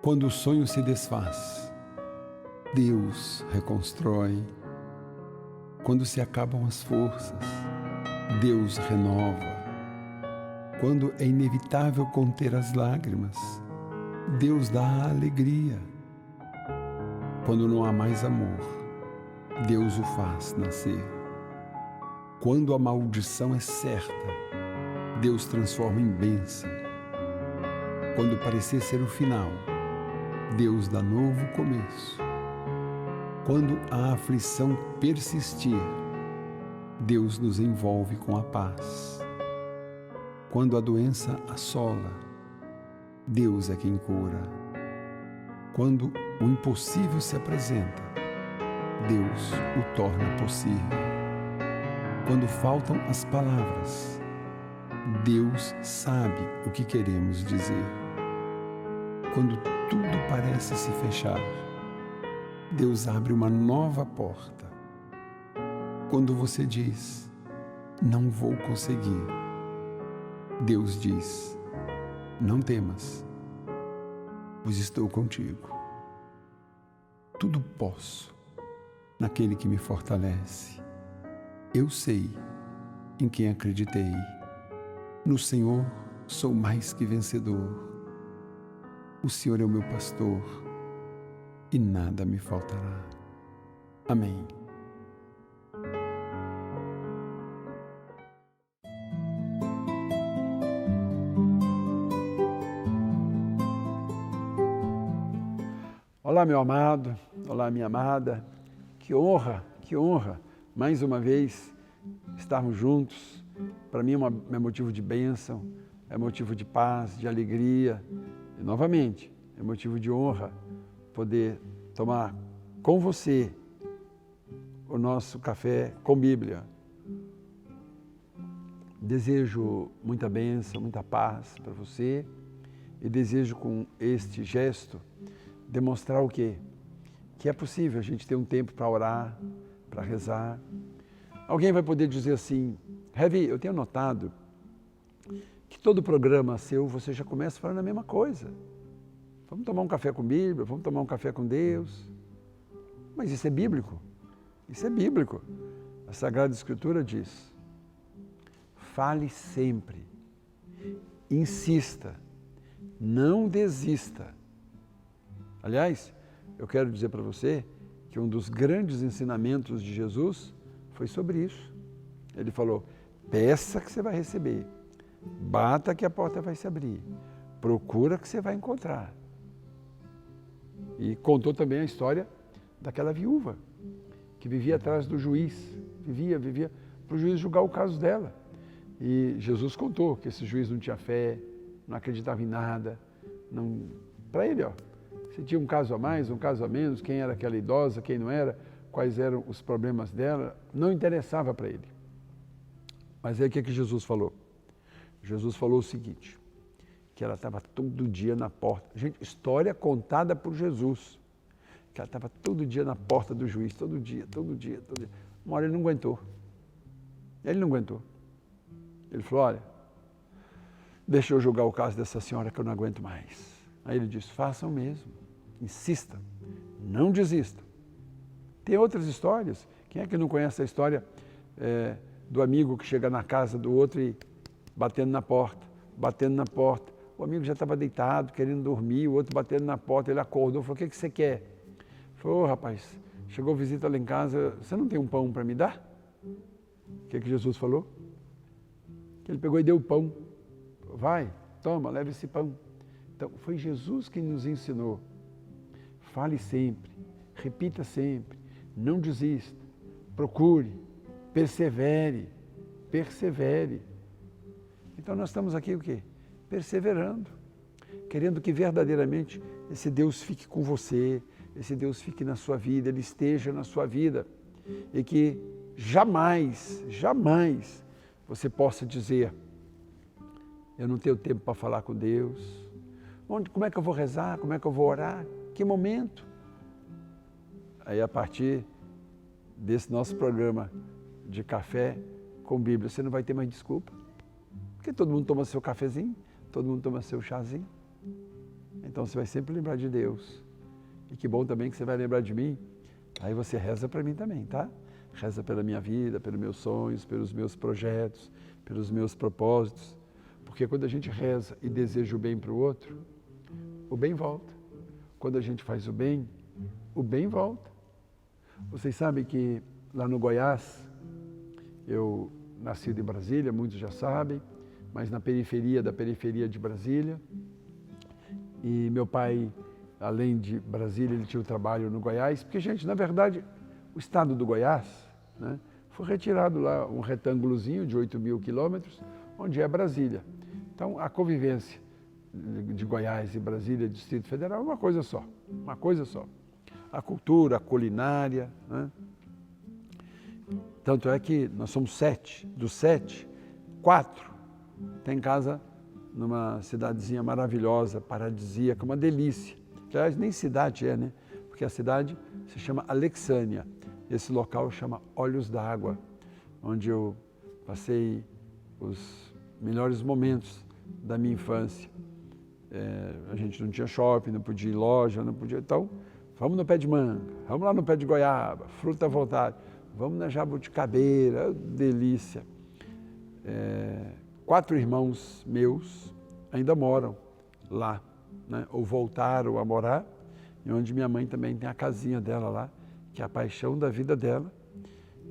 Quando o sonho se desfaz, Deus reconstrói. Quando se acabam as forças, Deus renova. Quando é inevitável conter as lágrimas, Deus dá a alegria. Quando não há mais amor, Deus o faz nascer. Quando a maldição é certa, Deus transforma em bênção. Quando parecer ser o final, Deus dá novo começo. Quando a aflição persistir, Deus nos envolve com a paz. Quando a doença assola, Deus é quem cura. Quando o impossível se apresenta, Deus o torna possível. Quando faltam as palavras, Deus sabe o que queremos dizer. Quando tudo parece se fechar, Deus abre uma nova porta. Quando você diz, não vou conseguir, Deus diz, não temas, pois estou contigo. Tudo posso naquele que me fortalece. Eu sei em quem acreditei. No Senhor sou mais que vencedor. O Senhor é o meu pastor e nada me faltará. Amém. Olá, meu amado, olá, minha amada. Que honra, mais uma vez, estarmos juntos. Para mim é motivo de bênção, é motivo de paz, de alegria. E, novamente, é motivo de honra poder tomar com você o nosso café com Bíblia. Desejo muita bênção, muita paz para você e desejo com este gesto demonstrar o quê? Que é possível a gente ter um tempo para orar, para rezar. Alguém vai poder dizer assim, Heavy, eu tenho notado que todo programa seu, você já começa falando a mesma coisa. Vamos tomar um café com Bíblia, vamos tomar um café com Deus. Mas isso é bíblico. Isso é bíblico. A Sagrada Escritura diz, fale sempre, insista, não desista. Aliás, eu quero dizer para você que um dos grandes ensinamentos de Jesus foi sobre isso. Ele falou, peça que você vai receber, bata que a porta vai se abrir, procura que você vai encontrar. E contou também a história daquela viúva que vivia atrás do juiz, vivia para o juiz julgar o caso dela. E Jesus contou que esse juiz não tinha fé, não acreditava em nada. Para ele, se tinha um caso a mais, um caso a menos, quem era aquela idosa, quem não era, quais eram os problemas dela, não interessava para ele. Mas aí o que Jesus falou? Jesus falou o seguinte, que ela estava todo dia na porta. Gente, história contada por Jesus. Que ela estava todo dia na porta do juiz, todo dia. Uma hora ele não aguentou. Ele falou, olha, deixa eu julgar o caso dessa senhora que eu não aguento mais. Aí ele disse, façam mesmo, insista, não desista. Tem outras histórias. Quem é que não conhece a história do amigo que chega na casa do outro e batendo na porta. O amigo já estava deitado, querendo dormir, o outro batendo na porta, ele acordou, falou, o que você quer? Falou, rapaz, chegou visita lá em casa, você não tem um pão para me dar? O que Jesus falou? Que ele pegou e deu o pão. Vai, toma, leva esse pão. Então, foi Jesus que nos ensinou. Fale sempre, repita sempre, não desista, procure, persevere. Então, nós estamos aqui o quê? Perseverando, querendo que verdadeiramente esse Deus fique com você, esse Deus fique na sua vida, Ele esteja na sua vida e que jamais você possa dizer, eu não tenho tempo para falar com Deus, como é que eu vou rezar, como é que eu vou orar, que momento? Aí a partir desse nosso programa de café com Bíblia, você não vai ter mais desculpa, porque todo mundo toma seu cafezinho, todo mundo toma seu chazinho. Então você vai sempre lembrar de Deus. E que bom também que você vai lembrar de mim. Aí você reza para mim também, tá? Reza pela minha vida, pelos meus sonhos, pelos meus projetos, pelos meus propósitos. Porque quando a gente reza e deseja o bem para o outro, o bem volta. Quando a gente faz o bem volta. Vocês sabem que lá no Goiás, eu nascido em Brasília, muitos já sabem, mas na periferia da periferia de Brasília. E meu pai, além de Brasília, ele tinha um trabalho no Goiás, porque, gente, na verdade, o estado do Goiás, né, foi retirado lá um retângulozinho de 8.000 quilômetros, onde é Brasília. Então, a convivência de Goiás e Brasília, Distrito Federal, é uma coisa só. A cultura, a culinária, né? Tanto é que nós somos 7, dos 7, 4 tem casa numa cidadezinha maravilhosa, paradisíaca, uma delícia. Aliás, nem cidade é, né? Porque a cidade se chama Alexânia. Esse local chama Olhos d'Água, onde eu passei os melhores momentos da minha infância. A gente não tinha shopping, não podia ir em loja, não podia. Então, vamos no pé de manga, vamos lá no pé de goiaba, fruta à vontade, vamos na jabuticabeira, delícia. 4 irmãos meus ainda moram lá, né? Ou voltaram a morar, e onde minha mãe também tem a casinha dela lá, que é a paixão da vida dela.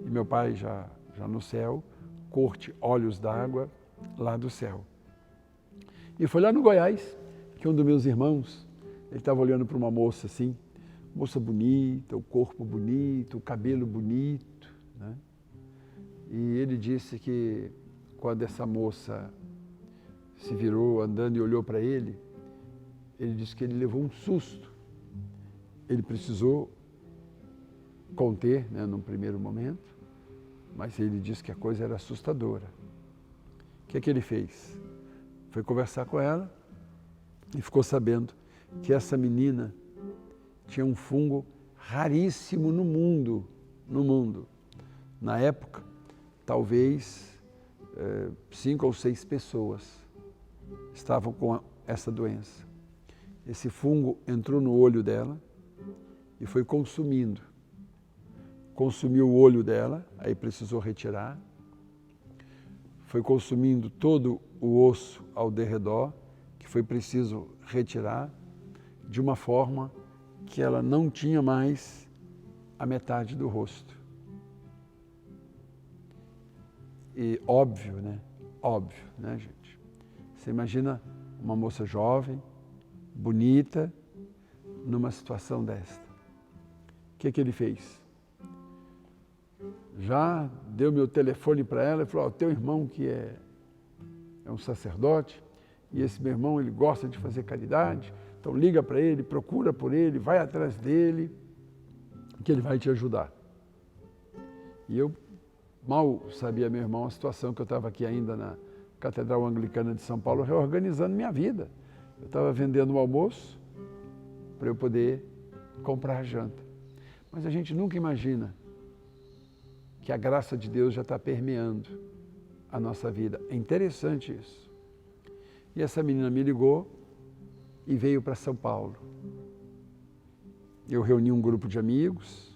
E meu pai já no céu, curte Olhos d'Água lá do céu. E foi lá no Goiás que um dos meus irmãos, ele estava olhando para uma moça assim, moça bonita, o corpo bonito, o cabelo bonito, né? E ele disse que quando essa moça se virou andando e olhou para ele disse que ele levou um susto. Ele precisou conter, né, num primeiro momento, mas ele disse que a coisa era assustadora. O que é que ele fez? Foi conversar com ela e ficou sabendo que essa menina tinha um fungo raríssimo no mundo. Na época, talvez 5 ou 6 pessoas estavam com essa doença. Esse fungo entrou no olho dela e foi consumindo. Consumiu o olho dela, aí precisou retirar. Foi consumindo todo o osso ao derredor, que foi preciso retirar, de uma forma que ela não tinha mais a metade do rosto. E óbvio, né, gente? Você imagina uma moça jovem, bonita, numa situação desta. O que ele fez? Já deu meu telefone para ela e falou, teu irmão que é um sacerdote, e esse meu irmão ele gosta de fazer caridade, então liga para ele, procura por ele, vai atrás dele, que ele vai te ajudar. E eu mal sabia, meu irmão, a situação que eu estava aqui ainda na Catedral Anglicana de São Paulo, reorganizando minha vida. Eu estava vendendo o almoço para eu poder comprar a janta. Mas a gente nunca imagina que a graça de Deus já está permeando a nossa vida. É interessante isso. E essa menina me ligou e veio para São Paulo. Eu reuni um grupo de amigos.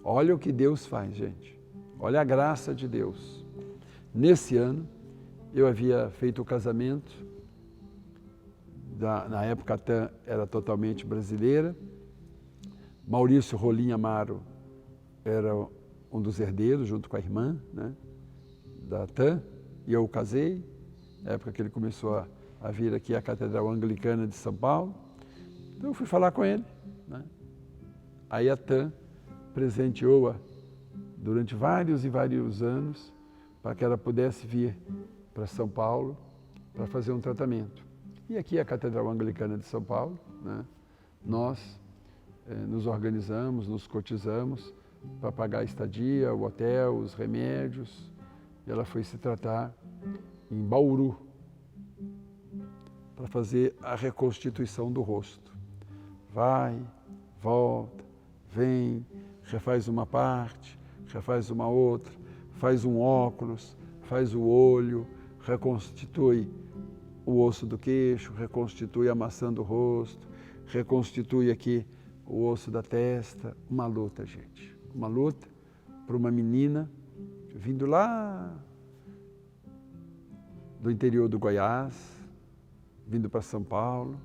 Olha o que Deus faz, gente. Olha a graça de Deus. Nesse ano, eu havia feito o casamento. Na época, a TAM era totalmente brasileira. Maurício Rolim Amaro era um dos herdeiros, junto com a irmã, né, da TAM. E eu o casei, na época que ele começou a vir aqui à Catedral Anglicana de São Paulo. Então eu fui falar com ele, né? Aí a TAM presenteou-a durante vários e vários anos para que ela pudesse vir para São Paulo para fazer um tratamento. E aqui a Catedral Anglicana de São Paulo, né, nós nos organizamos, nos cotizamos para pagar a estadia, o hotel, os remédios. E ela foi se tratar em Bauru para fazer a reconstituição do rosto. Vai, volta, vem, refaz uma parte, refaz uma outra, faz um óculos, faz o olho, reconstitui o osso do queixo, reconstitui a maçã do rosto, reconstitui aqui o osso da testa. Uma luta, gente. Uma luta para uma menina vindo lá do interior do Goiás, vindo para São Paulo,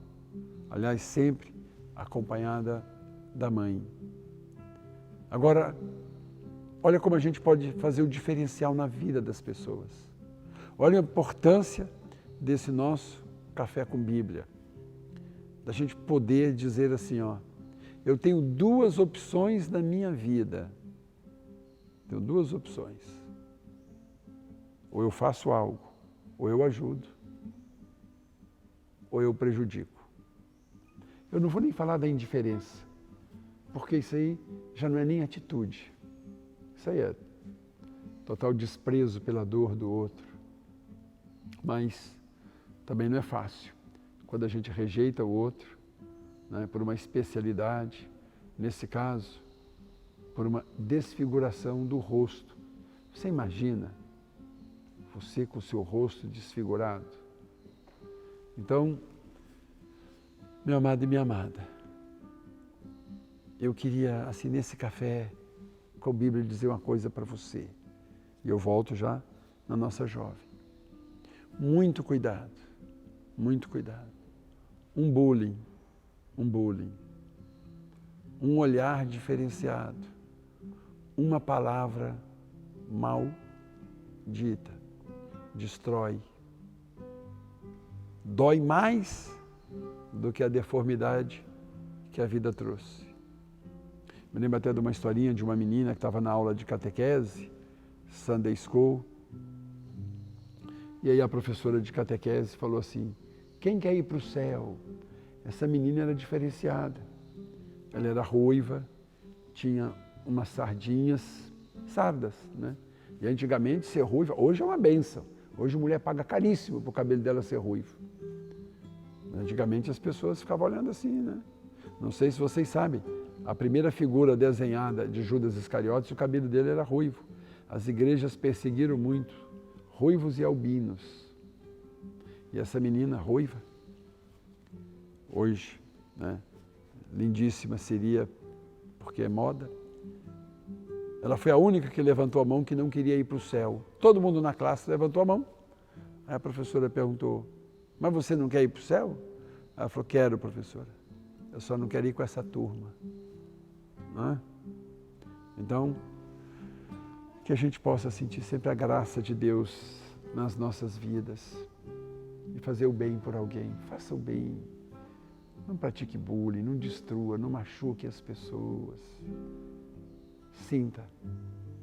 aliás, sempre acompanhada da mãe. Agora, olha como a gente pode fazer o diferencial na vida das pessoas. Olha a importância desse nosso Café com Bíblia. Da gente poder dizer assim, ó, eu tenho duas opções na minha vida. Tenho duas opções. Ou eu faço algo, ou eu ajudo, ou eu prejudico. Eu não vou nem falar da indiferença, porque isso aí já não é nem atitude. Isso aí é total desprezo pela dor do outro. Mas também não é fácil quando a gente rejeita o outro, né, por uma especialidade, nesse caso, por uma desfiguração do rosto. Você imagina você com o seu rosto desfigurado? Então, meu amado e minha amada, eu queria, assim, nesse café com a Bíblia, dizer uma coisa para você. E eu volto já na nossa jovem. Muito cuidado, muito cuidado. Um bullying, um olhar diferenciado, uma palavra mal dita, destrói. Dói mais do que a deformidade que a vida trouxe. Me lembro até de uma historinha de uma menina que estava na aula de catequese, Sunday School, e aí a professora de catequese falou assim, quem quer ir para o céu? Essa menina era diferenciada. Ela era ruiva, tinha umas sardas, né? E antigamente ser ruiva, hoje é uma bênção. Hoje a mulher paga caríssimo para o cabelo dela ser ruivo. Antigamente as pessoas ficavam olhando assim, né? Não sei se vocês sabem, a primeira figura desenhada de Judas Iscariotes, o cabelo dele era ruivo. As igrejas perseguiram muito ruivos e albinos. E essa menina ruiva, hoje, né, lindíssima seria, porque é moda, ela foi a única que levantou a mão que não queria ir para o céu. Todo mundo na classe levantou a mão. Aí a professora perguntou, mas você não quer ir para o céu? Ela falou, quero, professora. Eu só não quero ir com essa turma. Não é? Então, que a gente possa sentir sempre a graça de Deus nas nossas vidas e fazer o bem por alguém. Faça o bem. Não pratique bullying, não destrua, não machuque as pessoas. Sinta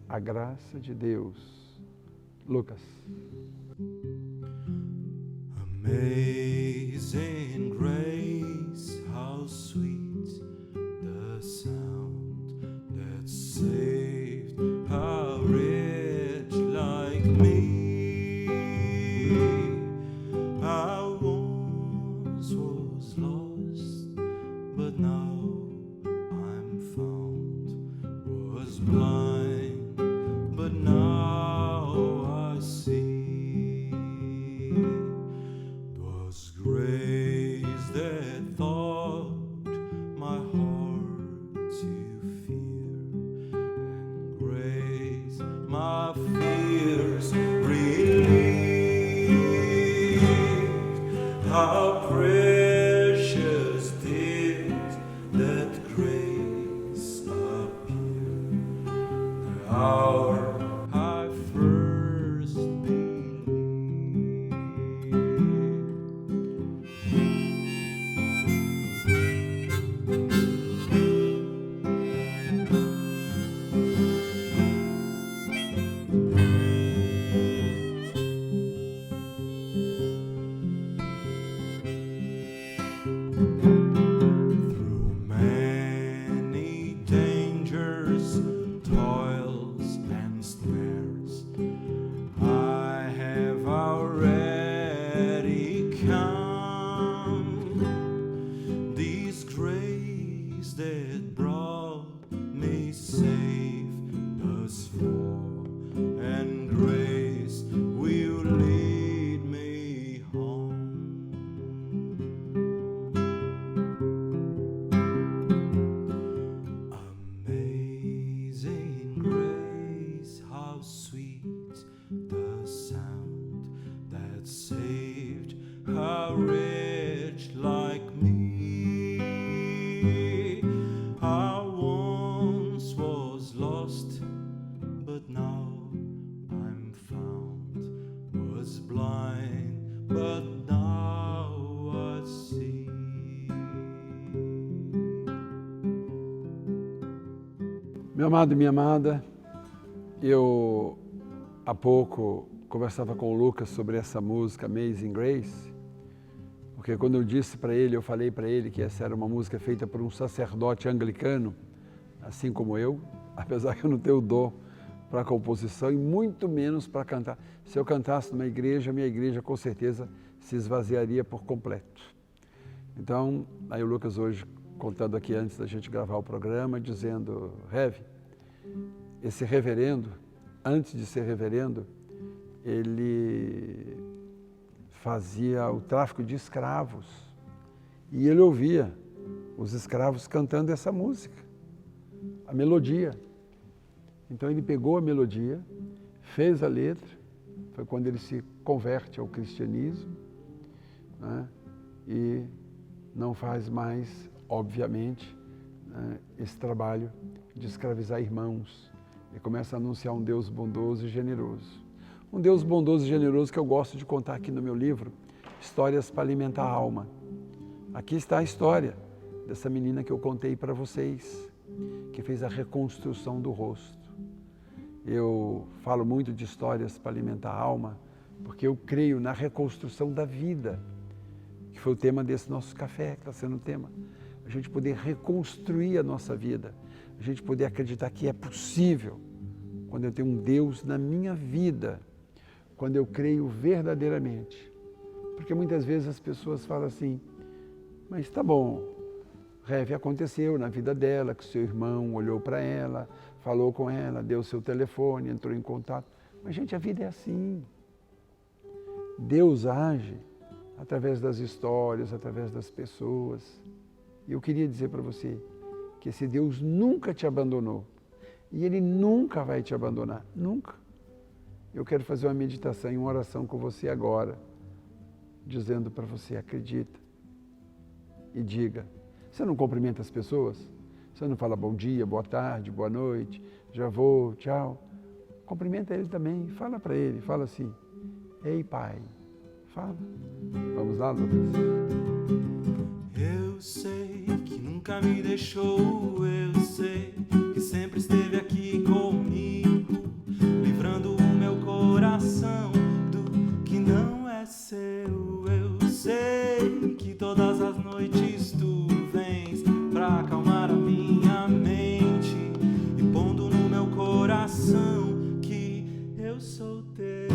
a graça de Deus. Lucas. Amazing grace, how sweet the sound that saved a wretch like me. I once was lost, but now I'm found. Was blind, but now I see. 'Twas grace that taught my heart to fear, and grace my fears relieved. How precious did that grace appear, the hour I first believed. Through many dangers, toils and snares, I have already come. This grace that brought me safe thus far, and grace will lead me home. a wretch like me. I once was lost, but now I'm found. Was blind, but now I see. Meu amado e minha amada, eu há pouco conversava com o Lucas sobre essa música Amazing Grace, porque quando eu disse para ele, eu falei para ele que essa era uma música feita por um sacerdote anglicano, assim como eu, apesar que eu não tenho dom para composição e muito menos para cantar. Se eu cantasse numa igreja, minha igreja com certeza se esvaziaria por completo. Então, aí o Lucas hoje contando aqui antes da gente gravar o programa, dizendo, Rev, esse reverendo, antes de ser reverendo, ele fazia o tráfico de escravos e ele ouvia os escravos cantando essa música, a melodia. Então ele pegou a melodia, fez a letra, foi quando ele se converte ao cristianismo, né? E não faz mais, obviamente, né, esse trabalho de escravizar irmãos e começa a anunciar um Deus bondoso e generoso. Um Deus bondoso e generoso que eu gosto de contar aqui no meu livro, Histórias para Alimentar a Alma. Aqui está a história dessa menina que eu contei para vocês, que fez a reconstrução do rosto. Eu falo muito de histórias para alimentar a alma, porque eu creio na reconstrução da vida, que foi o tema desse nosso café, que está sendo o tema. A gente poder reconstruir a nossa vida, a gente poder acreditar que é possível, quando eu tenho um Deus na minha vida, quando eu creio verdadeiramente. Porque muitas vezes as pessoas falam assim, mas tá bom, Rev, aconteceu na vida dela, que o seu irmão olhou para ela, falou com ela, deu seu telefone, entrou em contato. Mas, gente, a vida é assim. Deus age através das histórias, através das pessoas. E eu queria dizer para você que esse Deus nunca te abandonou. E Ele nunca vai te abandonar, nunca. Eu quero fazer uma meditação e uma oração com você agora, dizendo para você, acredita e diga. Você não cumprimenta as pessoas? Você não fala bom dia, boa tarde, boa noite, já vou, tchau. Cumprimenta ele também, fala para ele, fala assim, ei pai, fala. Vamos lá, Lucas? Eu sei que nunca me deixou, eu sei que sempre esteve aqui comigo, livrando o meu coração do que não é seu. Eu sei que todas as noites tu vens pra acalmar a minha mente e pondo no meu coração que eu sou teu.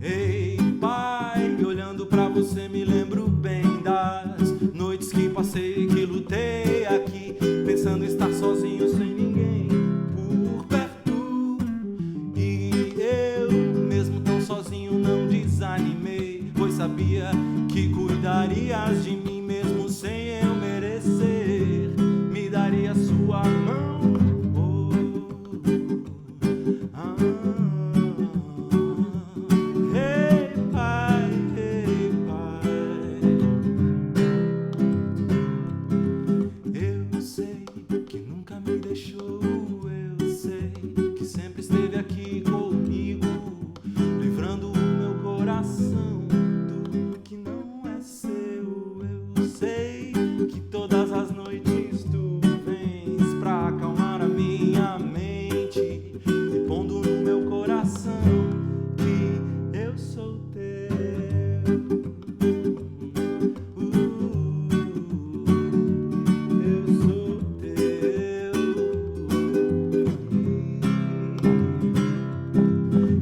Ei, pai, olhando pra você me lembro bem das noites que passei, que lutei aqui, pensando estar sozinho sem ninguém por perto. E eu, mesmo tão sozinho, não desanimei, pois sabia que cuidarias de mim mesmo sem eu merecer. Me daria sua mão. Hey, pai, hey, pai. Eu sei que nunca me deixou, eu sei que sempre esteve aqui comigo, livrando o meu coração do que não é seu. Eu sei que todas as noites tu vens pra acalmar a minha mente e pondo no meu coração que eu sou teu. Eu sou teu.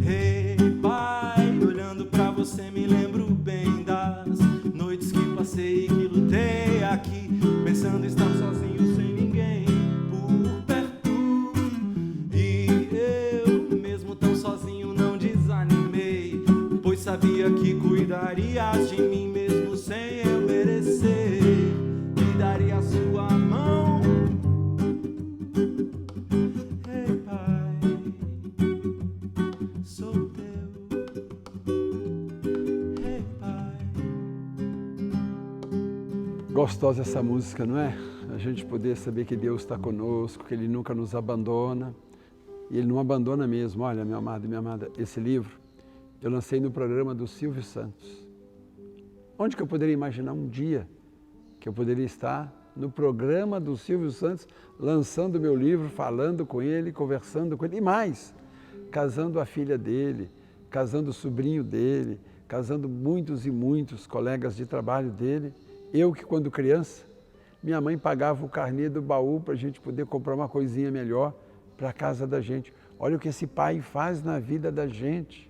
Hey, pai, olhando pra você me lembro bem das noites que passei e que lutei aqui, pensando estar sozinho sem ninguém por perto. E eu, mesmo tão sozinho, não desanimei, pois sabia que cuidarias de mim mesmo sem eu merecer. Me daria sua Gostosa essa música, não é? A gente poder saber que Deus está conosco, que Ele nunca nos abandona. E Ele não abandona mesmo. Olha, meu amado e minha amada, esse livro eu lancei no programa do Silvio Santos. Onde que eu poderia imaginar um dia que eu poderia estar no programa do Silvio Santos, lançando meu livro, falando com ele, conversando com ele, e mais, casando a filha dele, casando o sobrinho dele, casando muitos e muitos colegas de trabalho dele. Eu que, quando criança, minha mãe pagava o carnê do baú para a gente poder comprar uma coisinha melhor para a casa da gente. Olha o que esse pai faz na vida da gente.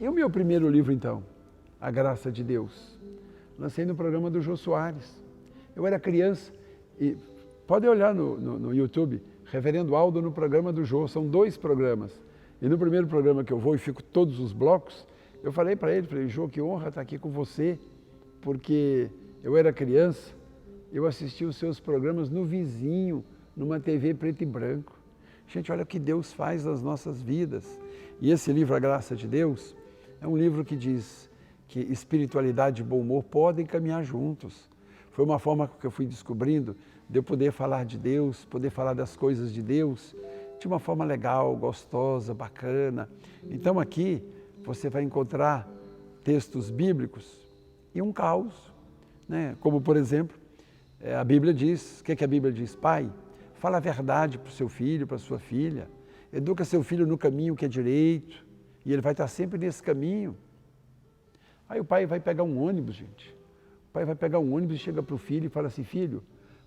E o meu primeiro livro, então? A Graça de Deus. Lancei no programa do Jô Soares. Eu era criança e pode olhar no YouTube, Reverendo Aldo no programa do Jô, são 2 programas. E no primeiro programa que eu vou e fico todos os blocos, eu falei para ele, falei, Jô, que honra estar aqui com você, porque eu era criança, eu assisti os seus programas no vizinho, numa TV preto e branco. Gente, olha o que Deus faz nas nossas vidas. E esse livro, A Graça de Deus, é um livro que diz que espiritualidade e bom humor podem caminhar juntos. Foi uma forma que eu fui descobrindo de eu poder falar de Deus, poder falar das coisas de Deus, de uma forma legal, gostosa, bacana. Então aqui você vai encontrar textos bíblicos e um caos, né? Como por exemplo, a Bíblia diz, o que a Bíblia diz? Pai, fala a verdade para o seu filho, para a sua filha, educa seu filho no caminho que é direito, e ele vai estar sempre nesse caminho. Aí o pai vai pegar um ônibus, gente. O pai vai pegar um ônibus e chega para o filho e fala assim, filho,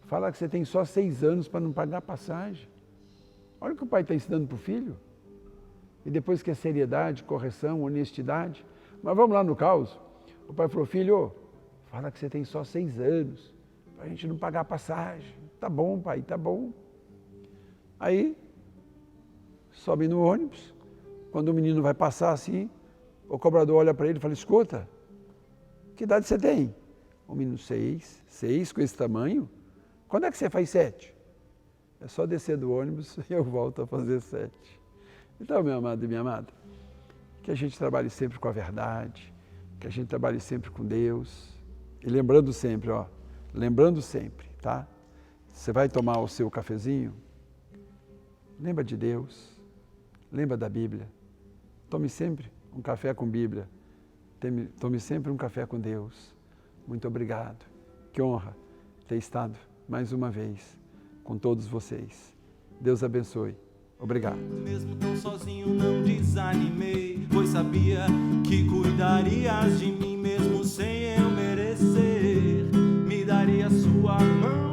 fala que você tem só 6 anos para não pagar a passagem. Olha o que o pai está ensinando para o filho. E depois que é seriedade, correção, honestidade. Mas vamos lá no caos. O pai falou, filho, fala que você tem só 6 anos para a gente não pagar a passagem. Tá bom, pai, tá bom. Aí, sobe no ônibus. Quando o menino vai passar assim, o cobrador olha para ele e fala, escuta, que idade você tem? O menino, 6 com esse tamanho? Quando é que você faz 7? É só descer do ônibus e eu volto a fazer 7. Então, meu amado e minha amada, que a gente trabalhe sempre com a verdade, que a gente trabalhe sempre com Deus. E lembrando sempre, tá? Você vai tomar o seu cafezinho, lembra de Deus, lembra da Bíblia. Tome sempre um café com Bíblia, tome sempre um café com Deus. Muito obrigado. Que honra ter estado mais uma vez com todos vocês. Deus abençoe. Obrigado. Mesmo tão sozinho não desanimei, pois sabia que cuidarias de mim mesmo sem eu merecer. Me daria sua mão.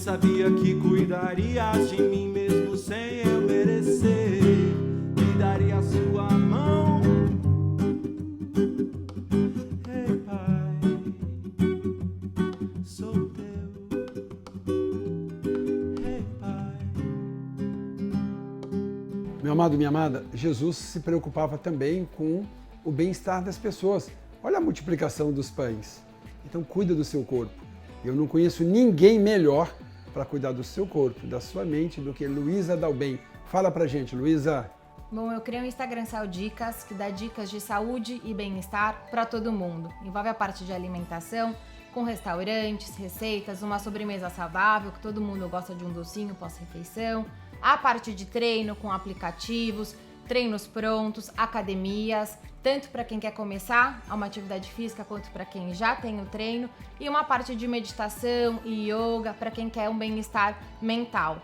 Sabia que cuidarias de mim mesmo sem eu merecer. Me daria a sua mão. Ei, Pai, sou teu. Ei, Pai. Meu amado, minha amada, Jesus se preocupava também com o bem-estar das pessoas. Olha a multiplicação dos pães. Então cuida do seu corpo. Eu não conheço ninguém melhor para cuidar do seu corpo, da sua mente, do que Luísa Dalben. Fala pra gente, Luísa. Bom, eu criei um Instagram Saudicas, que dá dicas de saúde e bem-estar para todo mundo. Envolve a parte de alimentação, com restaurantes, receitas, uma sobremesa saudável, que todo mundo gosta de um docinho pós-refeição. A parte de treino com aplicativos, treinos prontos, academias, tanto para quem quer começar a uma atividade física quanto para quem já tem o treino, e uma parte de meditação e yoga para quem quer um bem-estar mental.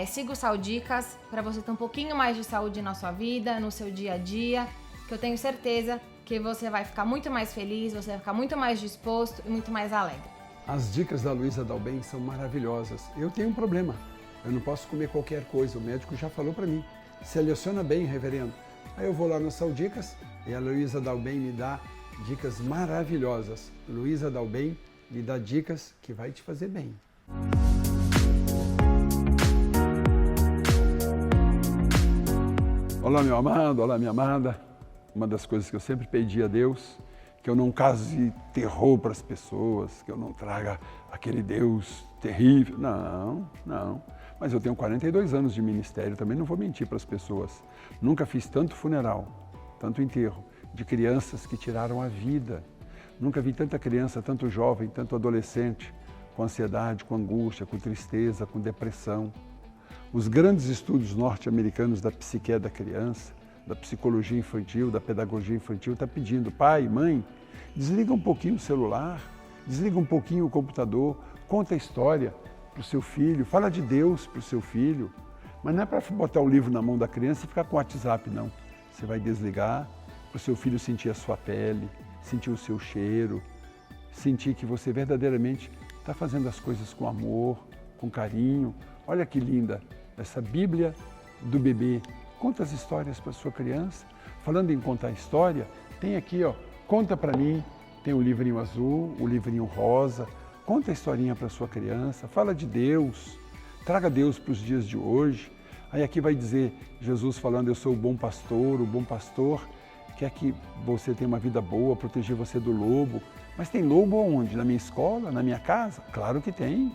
Siga o Saudicas para você ter um pouquinho mais de saúde na sua vida, no seu dia a dia, que eu tenho certeza que você vai ficar muito mais feliz, você vai ficar muito mais disposto e muito mais alegre. As dicas da Luísa Dalben são maravilhosas. Eu tenho um problema, eu não posso comer qualquer coisa, o médico já falou para mim. Seleciona bem, reverendo. Aí eu vou lá no Saudicas e a Luísa Dalben me dá dicas maravilhosas. Luísa Dalben me dá dicas que vai te fazer bem. Olá, meu amado, olá, minha amada. Uma das coisas que eu sempre pedi a Deus, que eu não cause terror para as pessoas, que eu não traga aquele Deus terrível. Não. Mas eu tenho 42 anos de ministério, também não vou mentir para as pessoas. Nunca fiz tanto funeral, tanto enterro, de crianças que tiraram a vida. Nunca vi tanta criança, tanto jovem, tanto adolescente, com ansiedade, com angústia, com tristeza, com depressão. Os grandes estudos norte-americanos da psique da criança, da psicologia infantil, da pedagogia infantil, está pedindo, pai, mãe, desliga um pouquinho o celular, desliga um pouquinho o computador, conta a história para o seu filho, fala de Deus para o seu filho, mas não é para botar o livro na mão da criança e ficar com o WhatsApp, não. Você vai desligar para o seu filho sentir a sua pele, sentir o seu cheiro, sentir que você verdadeiramente está fazendo as coisas com amor, com carinho. Olha que linda essa Bíblia do bebê. Conta as histórias para sua criança. Falando em contar história, tem aqui, conta para mim, tem o livrinho azul, o livrinho rosa. Conta a historinha para sua criança, fala de Deus, traga Deus para os dias de hoje. Aí aqui vai dizer Jesus falando, eu sou o bom pastor quer que você tenha uma vida boa, proteger você do lobo. Mas tem lobo onde? Na minha escola, na minha casa? Claro que tem.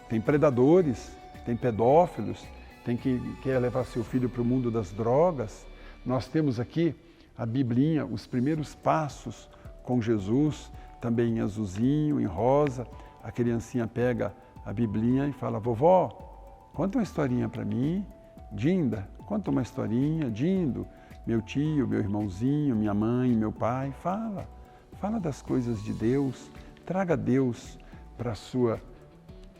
Tem predadores, tem pedófilos, tem quem quer levar seu filho para o mundo das drogas. Nós temos aqui a Biblinha, os primeiros passos com Jesus, também em azulzinho, em rosa. A criancinha pega a Biblinha e fala, vovó, conta uma historinha para mim. Dinda, conta uma historinha. Dindo, meu tio, meu irmãozinho, minha mãe, meu pai, fala das coisas de Deus, traga Deus para a sua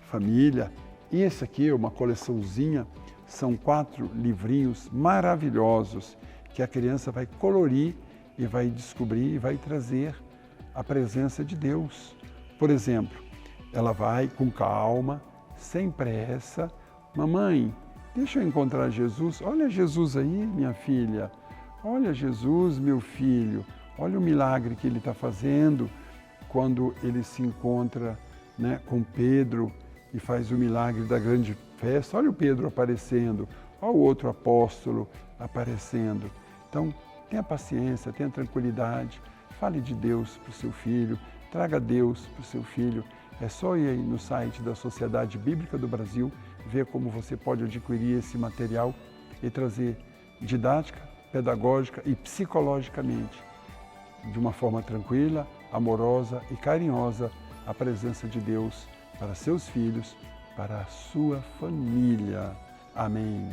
família. E esse aqui é uma coleçãozinha, são 4 livrinhos maravilhosos que a criança vai colorir e vai descobrir e vai trazer a presença de Deus. Por exemplo, ela vai com calma, sem pressa, mamãe, deixa eu encontrar Jesus, olha Jesus aí, minha filha, olha Jesus, meu filho, olha o milagre que ele está fazendo quando ele se encontra, com Pedro e faz o milagre da grande festa. Olha o Pedro aparecendo, olha o outro apóstolo aparecendo. Então, tenha paciência, tenha tranquilidade, fale de Deus para o seu filho, traga Deus para o seu filho. É só ir aí no site da Sociedade Bíblica do Brasil, ver como você pode adquirir esse material e trazer didática, pedagógica e psicologicamente, de uma forma tranquila, amorosa e carinhosa, a presença de Deus para seus filhos, para a sua família. Amém.